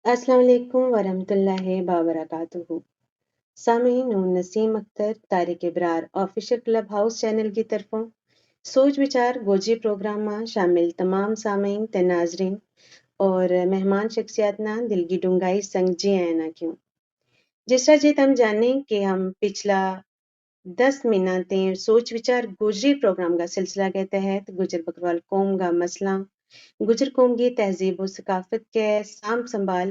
السلام علیکم ورحمۃ اللہ وبرکاتہ سامعین ہوں نسیم Akhtar Tariq Abrar official club house channel کی طرفوں سوچ وچار گوجی پروگرام میں شامل تمام سامعین تے ناظرین اور مہمان شخصیات نا دل کی ڈونگائی سنگ جی آئے نا کیوں جس طرح جیت ہم جانیں کہ ہم پچھلا 10 مہینہ سوچ وچار گوجری پروگرام کا سلسلہ کے تحت گجر بکروال قوم کا مسئلہ گجر قوم کی تہذیب و ثقافت کے سام سنبھال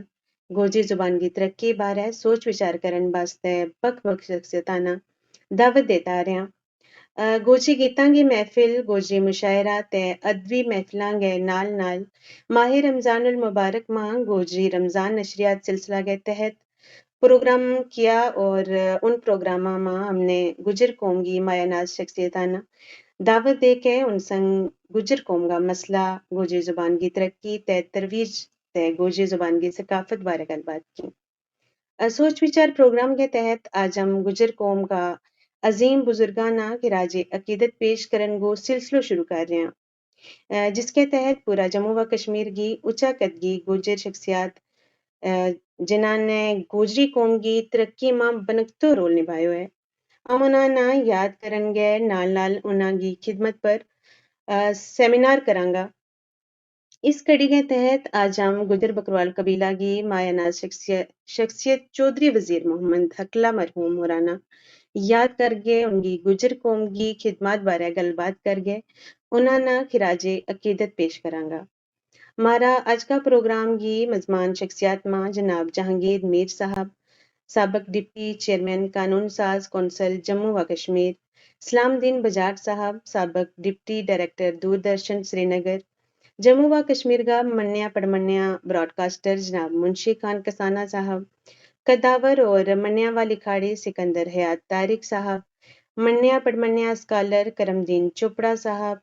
گوجری زبان کی ترقی بارے سوچ وچار کرن واسطے بک بک شخصیتانہ دعوت دیتا آ رہے ہیں گوجری گیتاں کی محفل گوجری مشاعرہ تے ادبی محفلاں گے نال نال ماہ رمضان المبارک ماہ گوجری رمضان نشریات سلسلہ کے تحت پروگرام کیا اور ان پروگراموں میں ہم نے گجر قوم کی مایہ ناز شخصیتانہ دعوت دے کے ان سنگ گجر قوم کا مسئلہ گوجری زبان کی ترقی تے ترویج تے گوجری زبان کی ثقافت بارے گل بات کی سوچ وچار پروگرام کے تحت آج ہم گجر قوم کا عظیم بزرگانہ خراج عقیدت پیش کرن گو سلسلہ شروع کر رہے ہیں جس کے تحت پورا جموں و کشمیر کی اونچا قدگی گوجر شخصیات جنہاں نے گوجری قوم کی ترقی میں بنکتو رول نبھایا ہے ہم انہاں نا یاد کرن گے نال نال انہاں کی خدمت پر سیمینار کرانگا اس کڑی کے تحت آج ہم گجر بکروال قبیلہ کی مایہ ناز شخصیت چودھری وزیر محمد حقلہ مرحوم مولانا یاد کر گئے ان کی گجر قوم کی خدمات بارے گل بات کر گئے انہاں نا خراج عقیدت پیش کرانگا ہمارا آج کا پروگرام کی مزمان شخصیات ماں جناب جہانگیر میر صاحب سابق ڈپٹی چیئرمین قانون ساز کونسل جموں و کشمیر سلام الدین بجاٹ صاحب سابق ڈپٹی ڈائریکٹر دوردرشن سری نگر جموں و کشمیر کا منیا پڑمنیا براڈ کاسٹر جناب منشی خان کسانہ صاحب کداور اور منیا والی کھاڑی سکندر حیات طارق صاحب منیا پڑمنیا اسکالر کرم دین چوپڑا صاحب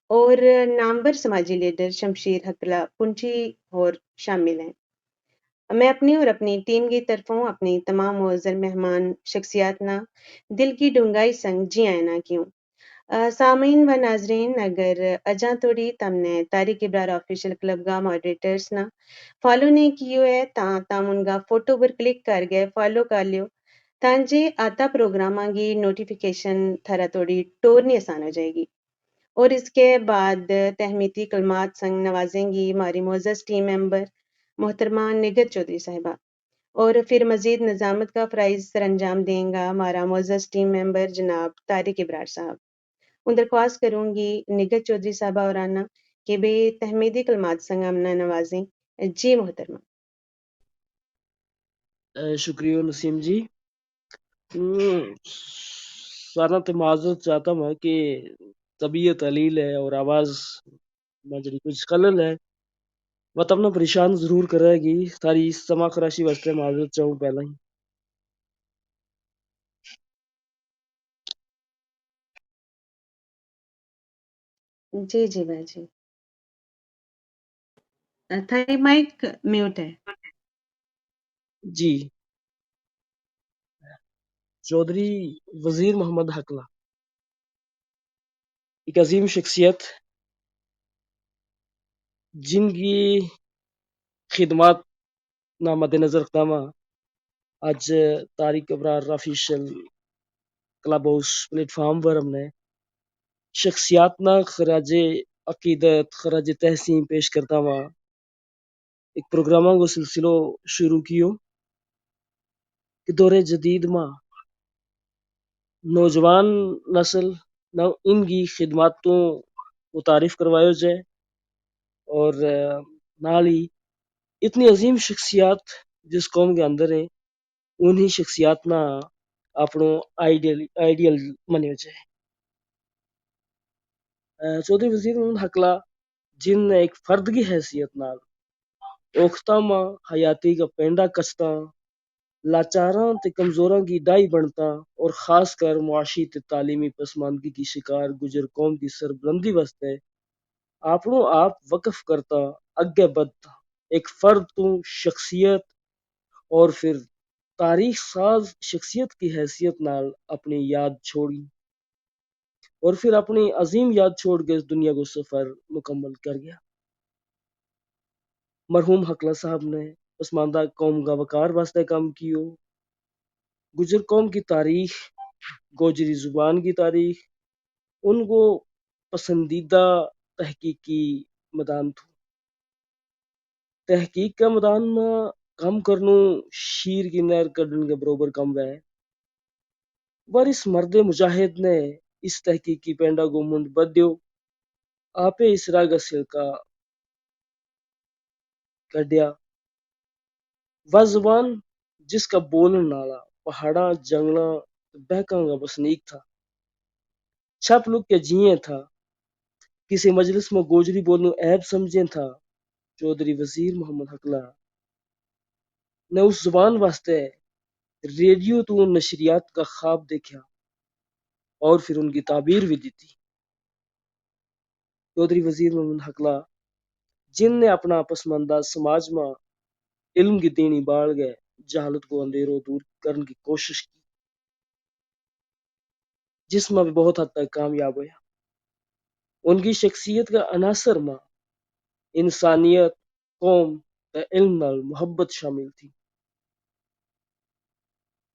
اور نامور سماجی لیڈر شمشیر حقلہ پنچی اور شامل ہیں میں اپنی اور اپنی ٹیم کی طرفوں اپنی تمام معزز مہمان شخصیات نا دل کی ڈونگائی سنگ جی آئے نا کیوں سامعین و ناظرین اگر اجاں توڑی تم نے طارق ابرار آفیشیل کلب کا ماڈریٹرز نا فالو نہیں کیو ہے تاں تم ان کا فوٹو پر کلک کر گئے فالو کر لیو تاں جے آتا پروگراماں کی نوٹیفیکیشن تھرا توڑی ٹورنی آسان ہو جائے گی اور اس کے بعد تہمیتی کلمات سنگ نوازیں گی ہماری معزز ٹیم ممبر محترمہ نگر چودھری صاحبہ اور پھر مزید نظامت کا فرائض سر انجام دیں گا ہمارا معزز ٹیم ممبر جناب طارق ابرار صاحب ان درخواست کروں گی نگر چودھری صاحبہ اور آنا کہ بے تحمیدی کلمات سنگ امنا نوازیں جی محترمہ شکریہ نسیم جی سارا تو معذرت چاہتا ہوں کہ طبیعت علیل ہے اور آواز میں جڑی کچھ خلل ہے وہ تم نے پریشان ضرور کرے گی ساری سما خراشی واسطے معذرت چاہوں پہلا ہی جی جی بھائی جی تھائی مائک میوٹ ہے جی چودھری وزیر محمد حقلہ ایک عظیم شخصیت جن کی خدمات نا مد نظر رکھتا ہوں آج Tariq Abrar official Clubhouse platform پر ہم نے شخصیات نا خراج عقیدت خراج تحسین پیش کرتا ہوا ایک پروگراموں کو سلسلہ شروع کیو کہ دور جدید ماں نوجوان نسل نہ ان کی خدماتوں کو تعریف کروایو جائے اور نال ہی اتنی عظیم شخصیات جس قوم کے اندر ہیں انہی شخصیات نہ اپنو آئیڈیل منیو جائے چودھری وزیر محمد حقلہ جن نے ایک فرد کی حیثیت نال اوکھتا ماں حیاتی کا پینڈا کستا لاچاراں تے کمزوراں کی ڈائی بنتا اور خاص کر معاشی تے تعلیمی پسماندگی کی شکار گجر قوم کی سربلندی واسطے اپنو آپ وقف کرتا اگے بدتا ایک فرد تو شخصیت اور پھر تاریخ ساز شخصیت کی حیثیت نال اپنی یاد چھوڑی اور پھر اپنی عظیم یاد چھوڑ کے اس دنیا کو سفر مکمل کر گیا مرحوم حقلہ صاحب نے پسماندہ قوم کا وقار واسطے کام کیو، گجر قوم کی تاریخ، گوجری زبان کی تاریخ ان کو پسندیدہ تحقیقی میدان تھو۔ تحقیق کا میدان میں کام کرنو شیر کی نہر کڈن کے برابر کم ہے، پر اس مرد مجاہد نے اس تحقیقی پینڈا کو منڈ بدیو، آپے اس راہ کا سلکا کڈیا۔ وہ زبان جس کا بولن نالا پہاڑاں جنگلاں بہکاں کا بسنیک تھا، چھپ لک کے جیے تھا، کسی مجلس میں گوجری بولنو عیب سمجھیں تھا۔ چودھری وزیر محمد حقلہ نے اس زبان واسطے ریڈیو تو نشریات کا خواب دیکھا اور پھر ان کی تعبیر بھی دی تھی۔ چودھری وزیر محمد حقلہ جن نے اپنا پسماندہ سماج میں علم کی دینی باڑ گئے جہالت کو اندھیروں دور کرنے کی کوشش کی، جس میں بھی بہت حد تک کامیاب ہوا۔ ان کی شخصیت کا عناصر میں انسانیت، قوم تے علم نال محبت شامل تھی۔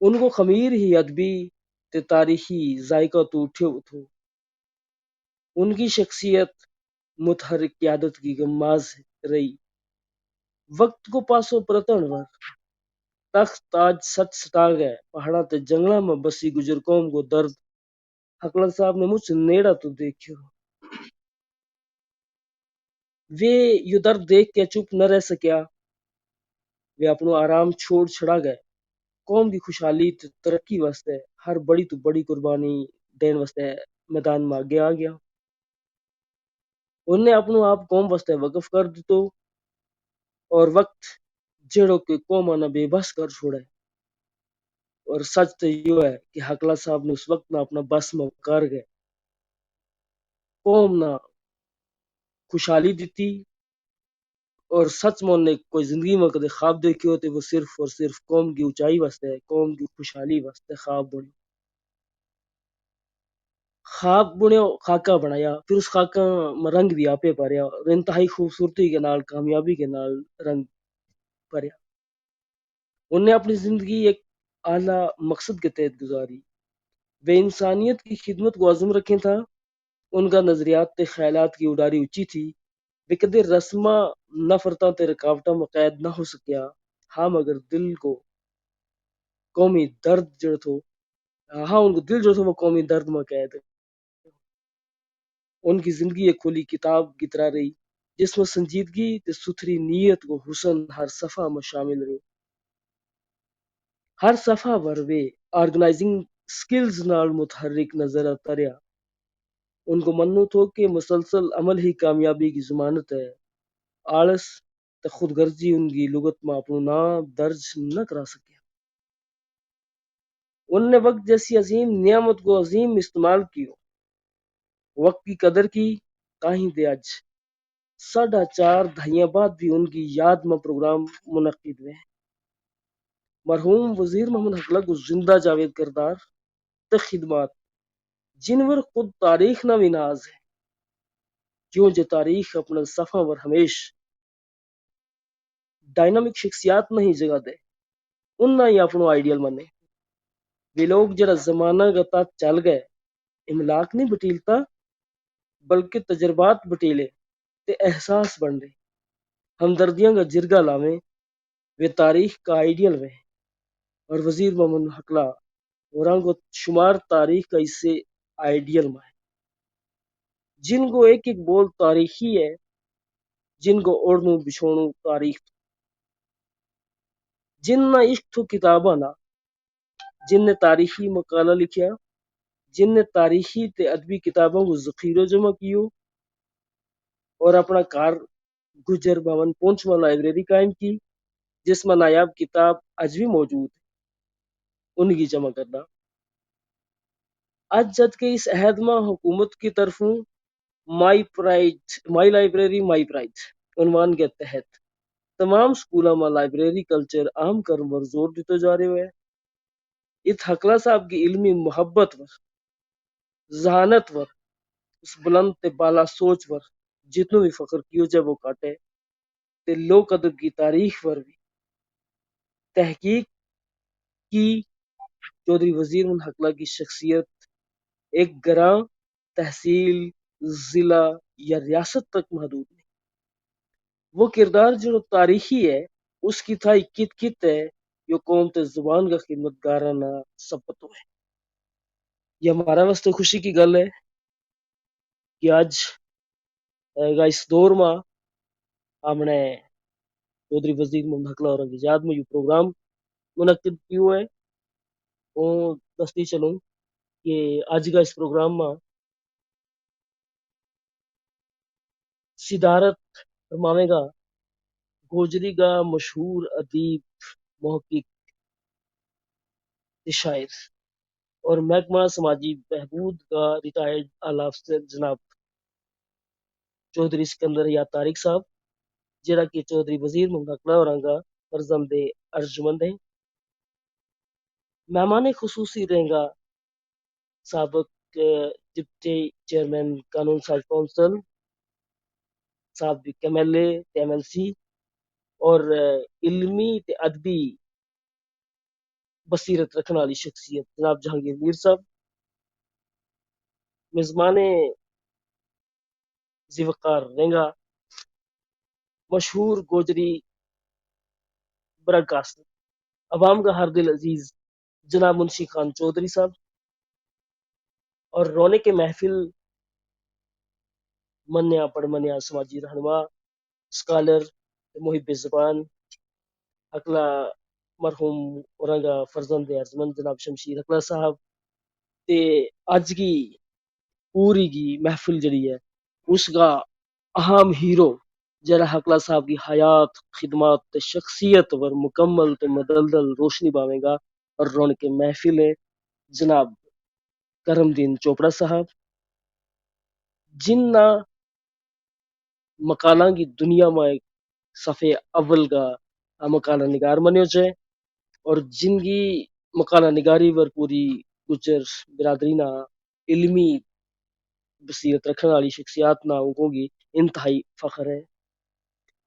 ان کو خمیر ہی ادبی تے تاریخی ذائقہ تو اٹھو تھو۔ ان کی شخصیت متحرک قیادت کی گماز رہی، وقت کو پاسو پرتن ور تخت تاج سچ سٹا گئے پہاڑاں تے جنگلاں میں بسی گجر قوم کو درد حقلر صاحب نے مجھ سے نیڑا تو دیکھو۔ وہ یہ درد دیکھ کے چپ نہ رہ سکیا، وہ اپنو آرام چھوڑ چھڑا گئے، قوم کی خوشحالی تے ترقی واسطے ہر بڑی تو بڑی قربانی دین واسطے میدان میں آگے آ گیا۔ انہوں نے اپنو آپ قوم واسطے وقف کر دیتو اور وقت جڑو کہ قوم نے بے بس کر چھوڑے۔ اور سچ تو یہ ہے کہ حقلہ صاحب نے اس وقت نہ اپنا بس میں کر گئے، قوم نہ خوشحالی دیتی، اور سچ میں نے کوئی زندگی میں کدے خواب دیکھے ہوتے وہ صرف اور صرف قوم کی اونچائی واسطے، قوم کی خوشحالی واسطے خواب بنے۔ خواب بنیا، خاکہ بنایا، پھر اس خاکہ میں رنگ بھی آپے پاریا اور انتہائی خوبصورتی کے نال کامیابی کے نال رنگ بھریا۔ انہوں نے اپنی زندگی ایک اعلیٰ مقصد کے تحت گزاری، وہ انسانیت کی خدمت کو عزم رکھے تھا۔ ان کا نظریات تے خیالات کی اڈاری اونچی تھی، وہ کدے رسماں نفرتاں تے رکاوٹاں میں قید نہ ہو سکیا، ہاں مگر دل کو قومی درد جڑ تھو، ہاں ان کو دل جو تھو وہ قومی درد میں قید ہے۔ ان کی زندگی ایک کھلی کتاب کی طرح رہی جس میں سنجیدگی تے ستھری نیت کو حسن ہر صفحہ میں شامل رہے۔ ہر صفحہ پر وہ آرگنائزنگ سکلز نال متحرک نظر آتا رہا۔ ان کو منو تھو کہ مسلسل عمل ہی کامیابی کی ضمانت ہے، آلس تے خود غرضی ان کی لغت میں اپنا نام درج نہ کرا سکے۔ ان نے وقت جیسی عظیم نعمت کو عظیم استعمال کیو، وقت کی قدر کی، تاہیں دے اج 4.5 دہائیاں بعد بھی ان کی یاد میں پروگرام منعقد ہوئے۔ مرحوم وزیر محمد حقلہ کو زندہ جاوید کردار تے خدمات جنور خود تاریخ نہ بھی ناز ہے، کیوں جو تاریخ اپنے صفحہ پر ہمیش ڈائنامک شخصیات میں ہی جگہ دے، ان نہ ہی اپنو آئیڈیل منے۔ وہ لوگ جڑا زمانہ گتا چل گئے، املاک نہیں بٹیلتا بلکہ تجربات بٹیلے تے احساس بن رہے، ہمدردیاں کا جرگہ لاویں، وہ تاریخ کا آئیڈیل میں۔ اور وزیر محمد حقلہ اوران کو شمار تاریخ کا اس سے آئیڈیل میں ہے، جن کو ایک ایک بول تاریخی ہے، جن کو اوڑھنو بچھوڑنو تاریخ، جن نہ عشق تو کتاباں نہ، جن نے تاریخی مقالہ لکھیا، جن نے تاریخی تے ادبی کتابوں کو ذخیرہ جمع کیو اور اپنا کار گجر بھون پونچھ میں لائبریری قائم کی جس میں نایاب کتاب اج بھی موجود ہے، ان کی جمع کرنا۔ آج جد کے اس عہد میں حکومت کی طرفوں مائی لائبریری مائی پرائز عنوان کے تحت تمام سکولوں میں لائبریری کلچر عام کرنے پر زور دیتے جا رہے ہوئے۔ اس حقلہ صاحب کی علمی محبت پر، ذہانت پر، اس بلند تے بالا سوچ پر جتنوں بھی فخر کیو جائے وہ کاٹے، تے لوک ادب کی تاریخ پر بھی تحقیق کی چودھری وزیر محمد حقلہ کی شخصیت ایک گراں تحصیل ضلع یا ریاست تک محدود نہیں. وہ کردار جو تاریخی ہے اس کی تھا کت کت ہے جو قوم تے زبان کا خدمتگارانہ سبت ہے. یہ ہمارا واسطے خوشی کی گل ہے کہ آج اس دور میں ہم نے چودھری وزیر محمد حقلہ اور یاد میں یہ پروگرام منعقد کیے ہے. وہ دستی چلوں کہ آج کا اس پروگرام میں صدارت فرماوے گا گوجری کا مشہور ادیب محقق شاعر اور محکمہ سماجی بہبود کا ریٹائرڈ اعلی افسر جناب چودھری سکندر یا طارق صاحب جڑا کہ چودھری وزیر محمد حقلہ اور کا فرزند ارجمند ہیں. مہمان خصوصی رہیں گا سابق ڈپٹی چیئرمین قانون ساز کونسل سابق MLA MLC اور علمی تے ادبی بصیرت رکھنے والی شخصیت جناب جہانگیر میر صاحب. میزبان ذی وقار رہیں گا مشہور گوجری براڈ کاسٹر عوام کا ہر دل عزیز جناب منشی خان چودھری صاحب. اور رونے کے محفل منیا پڑھ منیا سماجی رہنما اسکالر محب زبان حقلہ مرحوم اورنگا فرزند ارجمند جناب شمشیر حقلہ صاحب تے اج کی پوری کی محفل جڑی ہے اس کا اہم ہیرو جرا حقلہ صاحب کی حیات خدمات تے شخصیت پر مکمل تے مدلدل روشنی پاوے گا. اور رونق محفل ہے جناب کرم دین چوپڑا صاحب جن نہ مقالہ کی دنیا میں ایک صفحے اول کا مقالہ نگار منیو ہے اور جن کی مقالہ نگاری پر پوری گجر برادری نہ علمی بصیرت رکھنے والی شخصیات نہ ان کی انتہائی فخر ہے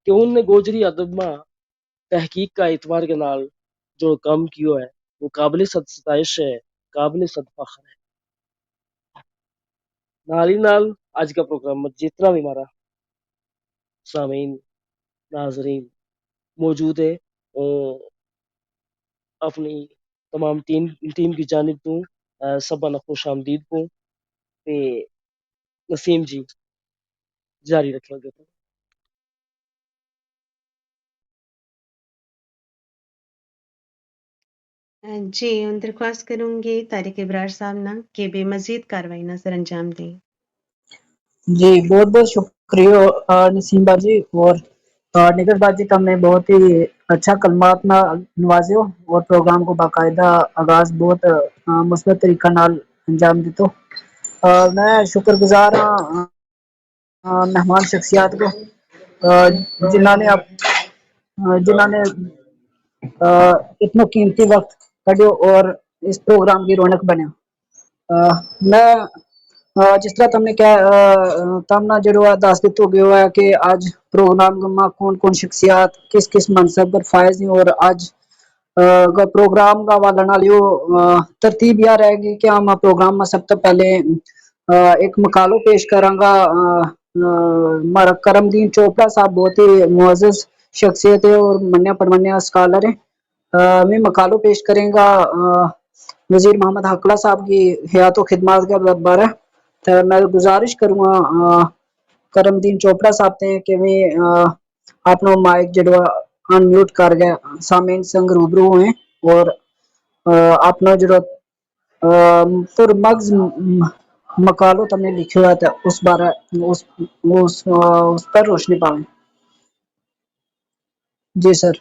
کہ ان نے گوجری ادب میں تحقیق کا اعتبار کے نال جو کام کیو ہے وہ قابل صد ستائش ہے قابل صد فخر ہے. نال ہی نال آج کا پروگرام جتنا بھی ہمارا سامعین ناظرین موجود ہے اپنی تمام ٹیم کی جانب تو سبا نہ خوش آمدید کو تے نسیم جی جاری رکھیں گے. جی ہوں درخواست کروں گی طارق ابرار صاحب نہ کہ بے مزید کاروائی نہ سر انجام دیں. جی بہت بہت شکریہ نسیم باجی اور نگر باجی تم نے بہت ہی اچھا کلمات نہ نوازیو اور پروگرام کو باقاعدہ آغاز بہت مثبت طریقہ نال انجام دیتو. میں شکر گزار ہاں مہمان شخصیات کو جنہوں نے اتنا قیمتی وقت کڈیو اور اس پروگرام کی رونق بنیا. میں جس طرح تم نے تم نہ جڑوا دس دیتو گیا ہے کہ آج پروگرام میں کون کون شخصیات کس کس منصب پر فائز ہیں اور آج پروگرام کا والا نالیو ترتیب یہ رہے گی کہ ہم پروگرام میں سب تو پہلے ایک مقالو پیش کراں گا. کرم دین چوپڑا صاحب بہت ہی معزز شخصیت ہے اور منیا پرمنیا اسکالر ہے. میں مقالو پیش کریں گا وزیر محمد حقلہ صاحب کی حیات و خدمات کے بارے. تو میں گزارش کروں گا کرم دین چوپڑا صاحب نے کہ میں اپنا مائک جڑوا ان میوٹ کر گیا سامعین سنگ روبرو ہوئے اور اپنا جو پر مغز مقالو تم نے لکھا ہوا تھا اس بارے اس پر روشنی پاؤں. جی سر.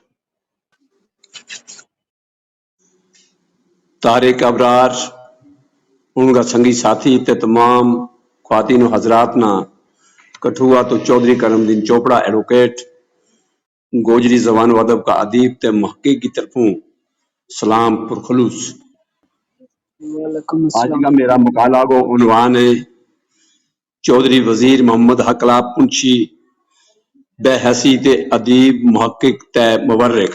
طارق ابرار ان کا سنگی ساتھی تے تمام خواتین و حضرات نا کٹھوا تو چودھری کرم دین چوپڑا ایڈوکیٹ گوجری زبان و ادب کا ادیب تے محقق کی طرفوں سلام پرخلوص. وعلیکم آج السلام. کا میرا مقالہ کو عنوان ہے چودھری وزیر محمد حقلہ پنچھی بے حسی تے ادیب محقق تے مورخ.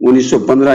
1915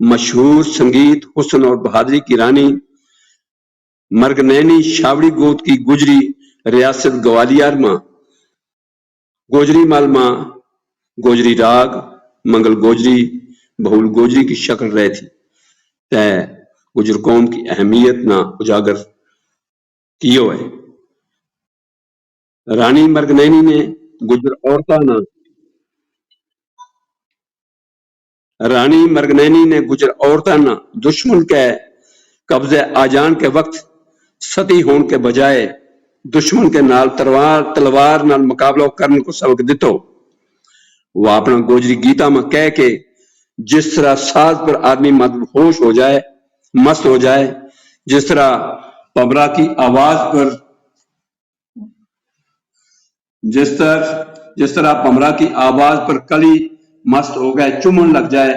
مشہور سنگیت حسن اور بہادری کی رانی مرگنینی شاوڑی گوت کی گجری ریاست گوالیار ماں گوجری مال ماں گوجری راگ منگل گوجری بہول گوجری کی شکل رہی تھی تے گجر قوم کی اہمیت نہ اجاگر کیو ہے۔ رانی مرگنینی نے گجر عورتاں نہ رانی مرگنینی نے گجر عورتاں نہ دشمن کے قبضے آ جان کے وقت ستی ہون کے بجائے دشمن کے نال تلوار نال مقابلہ کرنے کو سبق دیتو۔ وہ اپنا گوجری گیتا میں کہہ کے جس طرح ساز پر آدمی مدہوش ہو جائے مست ہو جائے، جس طرح پمرا کی آواز پر جس طرح پمرا کی آواز پر کلی مست ہو گئے چومن لگ جائے،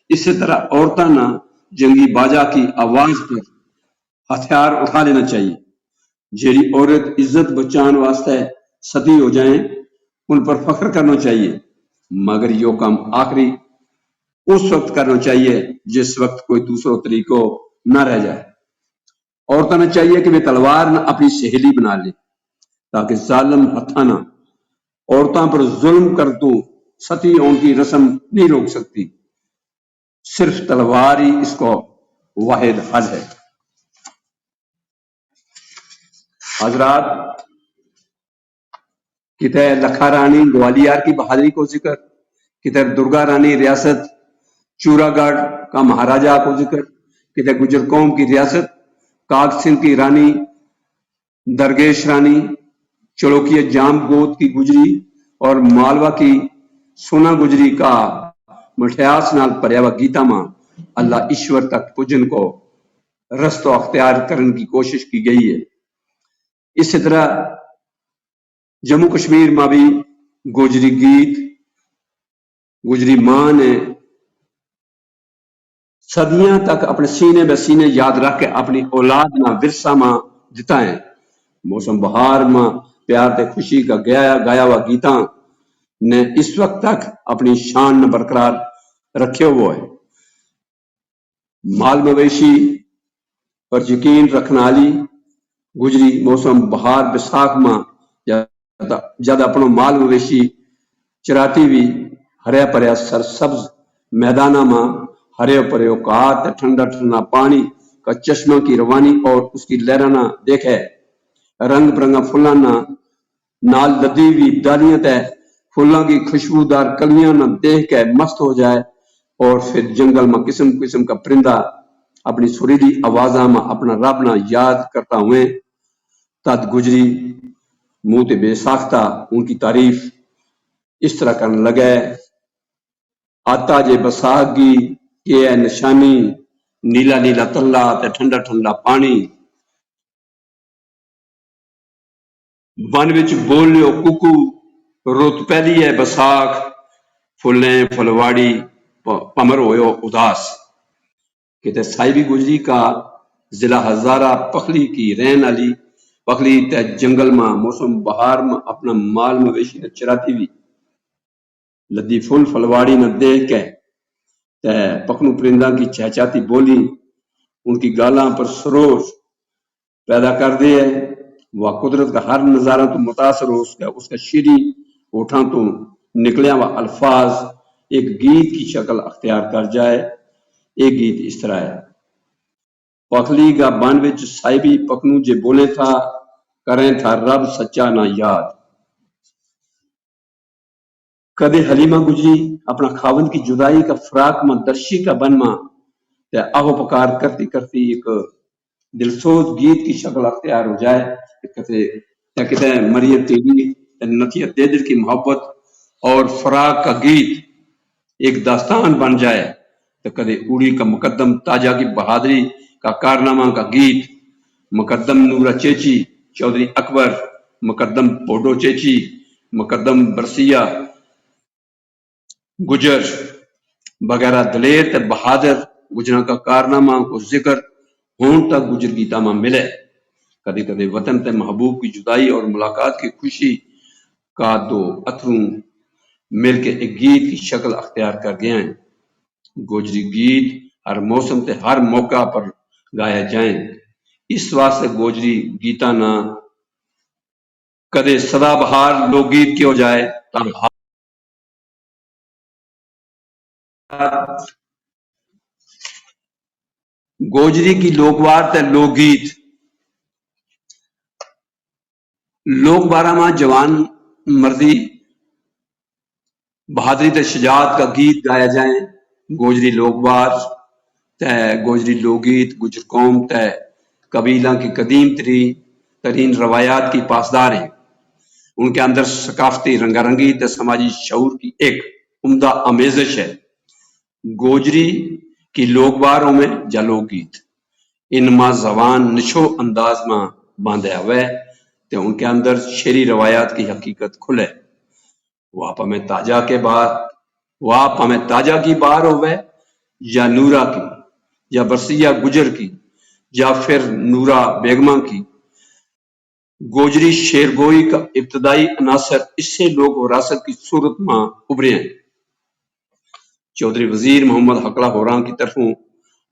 اسی طرح عورتاں نہ جنگی باجا کی آواز پر ہتھیار اٹھا لینا چاہیے۔ جیڑی عورت عزت بچان واسطے ستی ہو جائیں ان پر فخر کرنا چاہیے، مگر یہ کام آخری اس وقت کرنا چاہیے جس وقت کوئی دوسرا طریقہ نہ رہ جائے۔ عورتوں نے چاہیے کہ وہ تلوار نہ اپنی سہیلی بنا لے تاکہ ظالم ہتھا نہ عورتوں پر ظلم کر دو ستی ہون کی رسم نہیں روک سکتی، صرف تلوار ہی اس کو واحد حل ہے۔ حضرات، کتے لکھا رانی گوالیار کی بہادری کو ذکر، کتے درگا رانی ریاست چورا گڑھ کا مہاراجا کو ذکر، کتے گجر قوم کی ریاست کاک سنگھ کی رانی درگیش رانی، چلوکیہ جام گوت کی گجری اور مالوا کی سونا گجری کا مٹھیاس نال پریاوا گیتا ماں اللہ ایشور تک پجن کو رستو اختیار کرنے کی کوشش کی گئی ہے۔ اسی طرح جموں کشمیر میں بھی گوجری گیت گجری ماں نے صدیاں تک اپنے سینے بے سینے یاد رکھ کے اپنی اولاد نہ ورثہ ماں دیتا ہے۔ موسم بہار ماں پیار تے خوشی کا گایا ہوا گیتا نے اس وقت تک اپنی شان نہ برقرار رکھے ہوا ہے۔ مال مویشی پر یقین رکھنے والی گجری موسم بہار بساکھ ماں جد اپنا مال مویشی چراتی بھی ہریا پریا سرسبز میدانہ ماں ہرے پرے اوقات ٹھنڈا ٹھنڈا پانی کا چشمہ کی روانی اور اس کی لہرانا دیکھے، رنگ برنگا پھلاں نال لدی ہوئی ڈالیاں تے پھلاں کی خوشبودار کلیاں نہ دیکھ کے مست ہو جائے، اور پھر جنگل میں قسم قسم کا پرندہ اپنی سریلی آوازاں میں اپنا رب نہ یاد کرتا ہوئے تد گجری منہ تے بے ساختہ ان کی تعریف اس طرح کرنے لگے: آتا جے بساکھ گی کہ ہے نشانی، نیلا نیلا تلا تے ٹھنڈا ٹھنڈا پانی، بن وچ بولو کوکو رت پہلی ہے بساکھ، پھلیں پھلواڑی پمر ہوئے اداس۔ کہتے صاحبی گجری کا ضلع ہزارہ پخلی کی رہن والی پخلی تے جنگل میں موسم بہار میں اپنا مال مویشی نے چراتی بھی لدی پھول پھلواڑی نہ دیکھ کے تے پکھنو پرندہ کی چہچاتی بولی ان کی گالاں پر سروش پیدا کر دی ہے۔ وہ قدرت کا ہر نظارہ تو متاثر ہو اس کا شیریں ہوٹھاں تو نکلیا وہ الفاظ ایک گیت کی شکل اختیار کر جائے۔ ایک گیت اس طرح ہے: پخلی کا بن وچ صاحبی پکھنو جے بولے تھا کریں تھا رب سچا نہ یاد۔ کدے حلیمہ گجری اپنا خاوند کی جدائی کا فراق میں درشی کا بن ماں تے آہو پکار کرتی کرتی ایک دلسوز گیت کی شکل اختیار ہو جائے۔ کہتے ہیں مریم تیری نتیہ دیدر کی محبت اور فراق کا گیت ایک داستان بن جائے، تو کدے اوڑی کا مقدم تاجہ کی بہادری کا کارنامہ کا گیت، مقدم نورا چیچی، چودھری اکبر، مقدم پوڈو چیچی، مقدم برسیہ گجر وغیرہ دلیر تے بہادر گجراں کا کارنامہ کو ذکر ہون تک گجر گیتا میں ملے۔ کدی کدی وطن تے محبوب کی جدائی اور ملاقات کی خوشی کا دو اتھروں مل کے ایک گیت کی شکل اختیار کر گئے ہیں۔ گوجری گیت ہر موسم تے ہر موقع پر گایا جائیں۔ اس واسطے گوجری گیتا نہ کدے سدا بہار لوک گیت کیوں جائے تاں گوجری کی لوکوار تے لوک گیت لوک بارہ ماہ جوان مردی بہادری تے شجاعت کا گیت گایا جائیں۔ گوجری لوکوار تے گوجری لوک گیت گجر قوم تے قبیلہ کی قدیم ترین روایات کی پاسدار ہیں۔ ان کے اندر ثقافتی رنگا رنگی تے سماجی شعور کی ایک عمدہ آمیزش ہے۔ گوجری کی لوکواروں میں یا لوک گیت ان ماں زبان نشو انداز ماں باندھے ہوئے تے ان کے اندر شعری روایات کی حقیقت کھلے۔ واپا میں تاجہ کی بار ہوئے یا نورا کی یا برسیہ گجر کی یا پھر نورا بیگمہ کی، گوجری شعر گوئی کا ابتدائی عناصر اس سے لوک وراثت کی صورت میں ابھرے ہیں۔ چودھری وزیر محمد حقلہ ہوراں کی طرفوں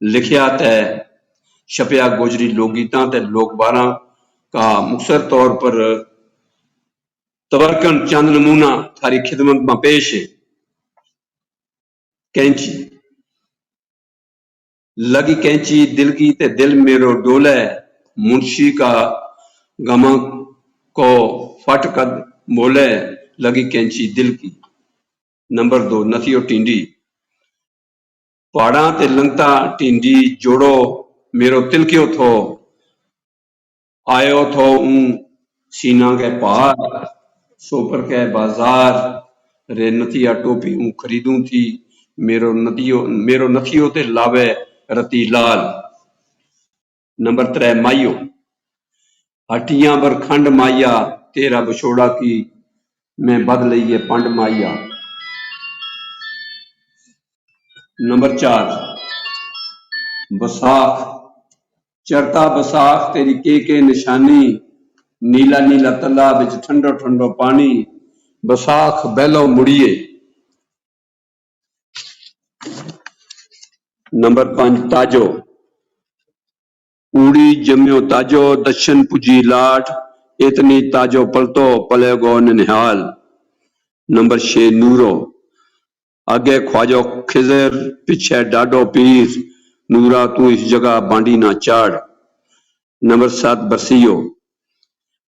لکھیا تے چھپیا گوجری لوک گیتاں تے لوک باراں کا مختصر طور پر تبرکن چند نمونہ تھاری خدمت میں پیش ہے۔ کینچی لگی کینچی دل کی تے دل میرو ڈولے، منشی کا غماں کو فٹ قد مولے، لگی کینچی دل کی۔ نمبر 2 نتھیو ٹینڈی پہاڑاں تے لنگتا ٹینڈی جوڑو میرو تل کیو تھو، آیو تھو اون سینا کے پار، سوپر کے بازار رے نتھیا ٹوپی اون خریدوں تھی، میرو نتھیو تے لاوے رتی لال۔ نمبر 3 مائیو ہٹیاں بر کھنڈ مائیا، تیرا بچوڑا کی میں بد لئیے پنڈ مائیا۔ نمبر 4 بساخ چرتا بساخ تیری کے نشانی، نیلا نیلا تلا بچ ٹھنڈو ٹھنڈو پانی، بساخ بیلو مڑیے۔ نمبر 5 تاجو اوڑی جمیو تاجو دشن پجی لاٹ، اتنی تاجو پلتو پلے گو ننہال۔ نمبر 6 نورو آگے خواجو خضر پیچھے ڈاڈو پیر، نورا تو اس جگہ بانڈی نہ چاڑ۔ نمبر 7 برسیو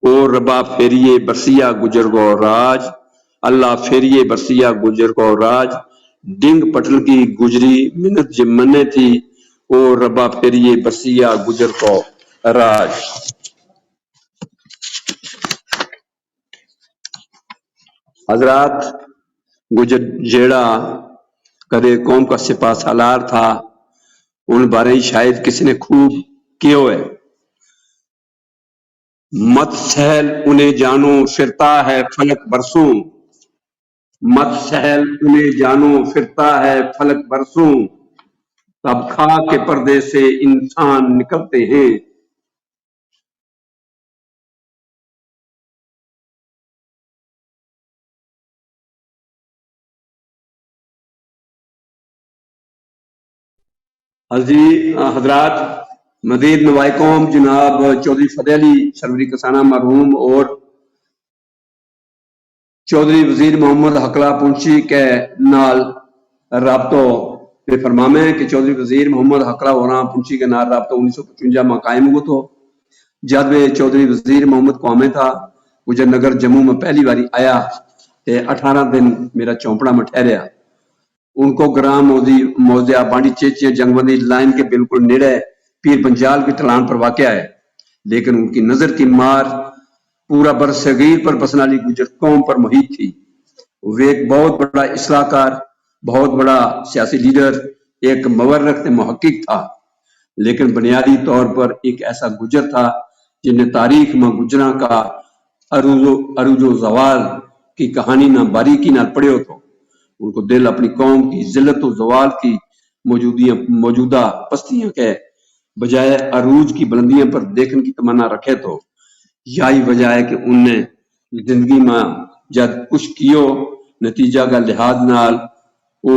او ربا پھیریے برسیا گجر گو راج، اللہ پھیریے برسیا گجر گو راج، ڈنگ پٹل کی گجری منت جمنے تھی، او ربا پھیریے برسیا گجر کو راج۔ حضرات گجر جیڑا کدے قوم کا سپاہ سالار تھا، ان بارے ہی شاید کسی نے خوب کیوں ہے۔ مت سہل انہیں جانو پھرتا ہے فلک برسوں، مت سہل انہیں جانو پھرتا ہے فلک برسوں، تب خاک کے پردے سے انسان نکلتے ہیں۔ حضرات مزید نوائے قوم جناب چودھری فتح علی سروری کسانہ مرحوم اور چودھری وزیر محمد حقلہ پونچھی کے نال رابطو پہ فرمامے کہ چودھری وزیر محمد حقلہ ہوراں پونچھی کے نال رابطو 1955 میں قائم ہوا تو جب چودھری وزیر محمد قومے تھا گجر نگر جموں میں پہلی باری آیا تے 18 دن میرا چونپڑا میں ٹھہریا۔ ان کو گرام موزیا بانڈی چیچیاں جنگبندی لائن کے بالکل نیڑے پیر پنجال کی ٹلان پر واقع ہے، لیکن ان کی نظر کی مار پورا برصغیر پر بسنے والی گجر قوم پر محیط تھی۔ وہ ایک بہت بڑا اصلاح کار، بہت بڑا سیاسی لیڈر، ایک مورخ محقق تھا، لیکن بنیادی طور پر ایک ایسا گجر تھا جن نے تاریخ میں گجراں کا عروج و زوال کی کہانی نہ باریکی نہ پڑھے تو ان کو دل اپنی قوم کی ذلت و زوال کی موجودہ پستیاں کے بجائے عروج کی بلندیاں پر دیکھنے کی تمنا رکھے تو یہی وجہ ہے کہ ان نے زندگی میں جب کچھ کیو نتیجہ کا لحاظ نال وہ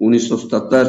1977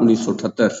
1978।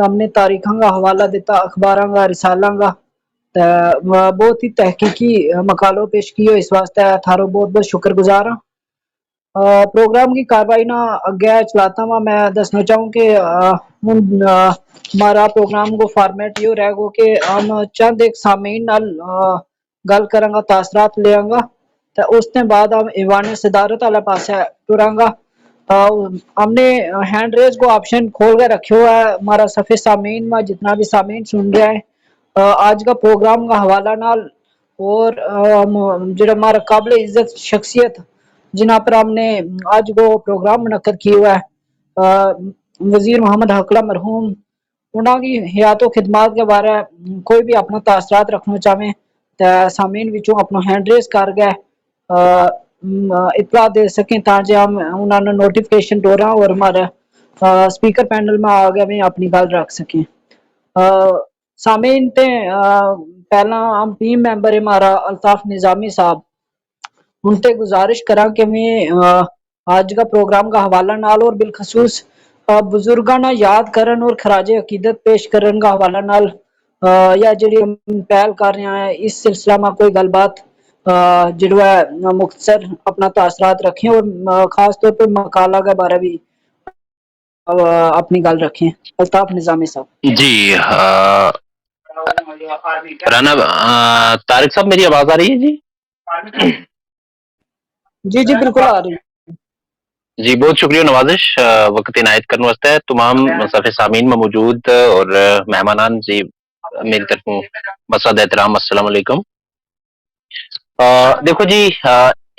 ہم نے تاریخاں کا حوالہ دیتا، اخباراں کا، رسالاں کا، بہت ہی تحقیقی مقالوں پیش کیے، اس واسطے تھارو بہت بہت شکر گزار ہوں۔ پروگرام کی کاروائی نہ اگے چلاتا ہوں، میں دسنا چاہوں کہ ہمارا پروگرام کو فارمیٹ یہ رہے گا کہ ہم چند ایک سامعین نال گل کریں گا، تاثرات لیں گا، تو اس کے بعد ہم ایوان صدارت والے پاسے ٹراں گا۔ ہم نے ہینڈ ریز کو آپشن کھول کے رکھے ہوا ہے، ہمارا صفحے سامعین میں جتنا بھی سامعین سن رہے ہیں آج کا پروگرام کا حوالہ نال، اور جو ہمارا قابل عزت شخصیت جنہاں پر ہم نے آج وہ پروگرام منعقد کیا ہوا ہے، وزیر محمد حقلہ مرحوم، انہوں کی حیات و خدمات کے بارے کوئی بھی اپنا تاثرات رکھنا چاہیں تو سامعین وچوں اپنا ہینڈ ریز کر گئے اطلاع دے سکیں تاکہ ہم انہوں نے نوٹیفکیشن ڈوراں اور ہمارے سپیکر پینل میں آگے بھی اپنی گل رکھ سکیں۔ سامعین تے پہلا ہم ٹیم ممبر ہمارا الطاف نظامی صاحب، ان سے گزارش کرا کہ میں آج کا پروگرام کا حوالہ نال اور بالخصوص بزرگاں نہ یاد کرن اور خراج عقیدت پیش کرن کا حوالہ نال یا جڑی ہم پہل کر رہے ہیں اس سلسلہ میں کوئی گل بات جڑا ہے مختصر اپنا تاثرات رکھیں، اور خاص طور پر مقالہ کے بارے بھی اپنی گل رکھیں۔ الطاف نظامی صاحب۔ جی رانا طارق صاحب، میری آواز آ رہی ہے؟ جی جی بالکل آ رہی ہے۔ جی بہت شکریہ نوازش وقت عنایت کرنے واسطے تمام صفحے سامعین میں موجود اور مہمانان جی میری طرف مسعد احترام السلام علیکم۔ دیکھو جی،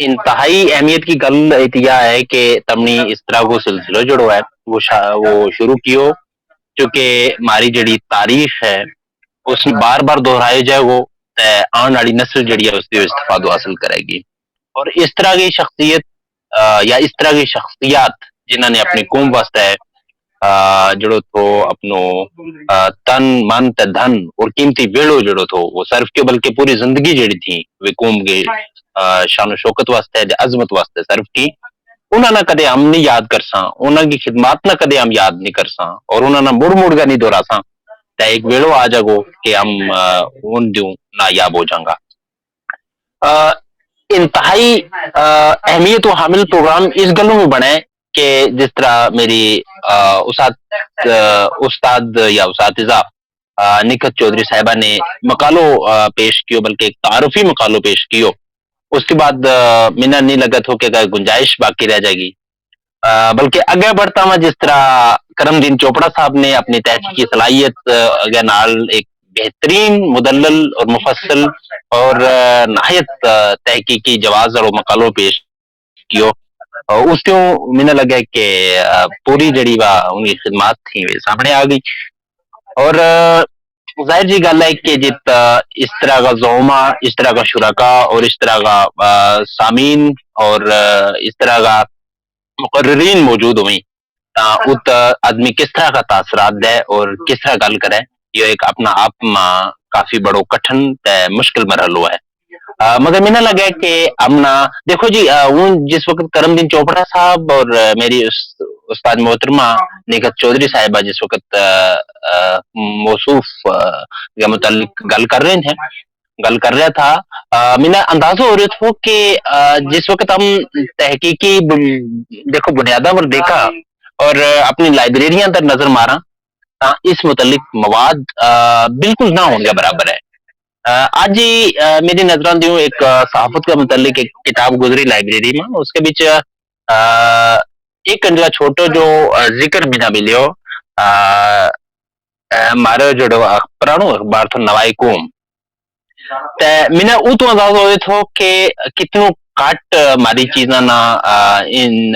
انتہائی اہمیت کی گل اتیا ہے کہ تمنی اس طرح کو سلسلہ جڑو ہے وہ شروع کیو، چونکہ ہماری جڑی تاریخ ہے اس میں بار بار دہرائے جائے وہ آن والی نسل جڑی ہے اس سے استفادہ حاصل کرے گی، اور اس طرح کی شخصیت یا اس طرح کی شخصیات جنہوں نے اپنی قوم واسطے جڑو تو اپنو تن من تے دھن اور قیمتی ویڑو جڑو تو وہ صرف کے بلکہ پوری زندگی جڑی تھی وہ قوم کے شان و شوکت واسطے عظمت واسطے صرف کی، انہوں نے کدے ہم نہیں یاد کرساں، انہوں کی خدمات نہ کدے ہم یاد نہیں کرساں، اور انہوں نے مڑ مڑ کا نہیں دہراساں، تے ایک ویڑو آ جاگو کہ ہم ان دیوں نایاب ہو جاؤں گا۔ انتہائی اہمیت و حامل پروگرام اس گلوں میں بنے کہ جس طرح میری استاد یا اساتذہ نکھت چودھری صاحبہ نے مقالو پیش کیو، بلکہ ایک تعارفی مقالو پیش کیو، اس کے بعد منا نہیں لگا تھو کہ گنجائش باقی رہ جائے گی، بلکہ اگے بڑھتا ہوں جس طرح کرم دین چوپڑا صاحب نے اپنی تحقیقی صلاحیت اگے نال ایک بہترین مدلل اور مفصل اور نہایت تحقیقی جواز اور مقالوں پیش کیو، اس کو مجھے لگا کہ پوری جڑی وا ان کی خدمات تھی وہ سامنے آ گئی، اور ظاہر جی گل ہے کہ جت اس طرح کا زوما، اس طرح کا شرکا اور اس طرح کا سامعین اور اس طرح کا مقررین موجود ہوئی ات آدمی کس طرح کا تاثرات دے اور کس طرح گل کرے، یہ ایک اپنا آپ میں کافی بڑو کٹھن مشکل مرحلہ ہے، مگر مجھے لگا کہ امنا دیکھو جی جس وقت کرم دین چوپڑا صاحب اور میری استاد محترمہ نکھت چودھری صاحبہ جس وقت موصوف کے متعلق گل کر رہے تھے، گل کر رہا تھا، میرا اندازہ ہو رہا تھا کہ جس وقت ہم تحقیقی دیکھو بنیادوں پر دیکھا اور اپنی لائبریریاں تک نظر مارا، اس متعلق مواد بالکل نہ ہونے برابر ہے۔ آج ہی میری نظروں دیوں ایک صحافت کا متعلق ایک کتاب گزری لائبریری میں، اس کے بیچ ایک کنجلا چھوٹو جو ذکر بنا ملیو ہمارے جو پرانو اخبار تھا نوائی قوم، میں نے او تو اندازہ ہوئے تھو کہ کتنوں کٹ ہماری چیزاں نہ ان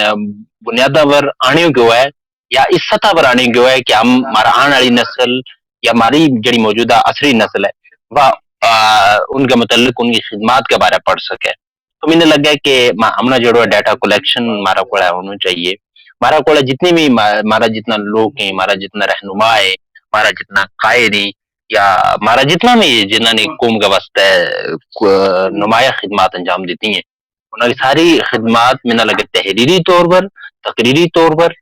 بنیادوں پر آنے گو ہے یا اس سطح پر آنے گو ہے کہ ہم ہمارا آنے والی نسل یا ہماری جڑی موجودہ عصری نسل ہے وہ ان کے متعلق ان کی خدمات کے بارے پڑھ سکے، تو مجھے لگا کہ ہمارا جو ڈیٹا کلیکشن ہمارا کو ہونا چاہیے، ہمارا کو جتنی بھی ہمارا جتنا لوگ ہیں، ہمارا جتنا رہنما ہے، ہمارا جتنا قائد ہے یا ہمارا جتنا بھی جنہوں نے قوم کے واسطے نمایاں خدمات انجام دیتی ہیں، انہوں کی ساری خدمات میں نہ لگے تحریری طور پر، تقریری طور پر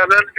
LLB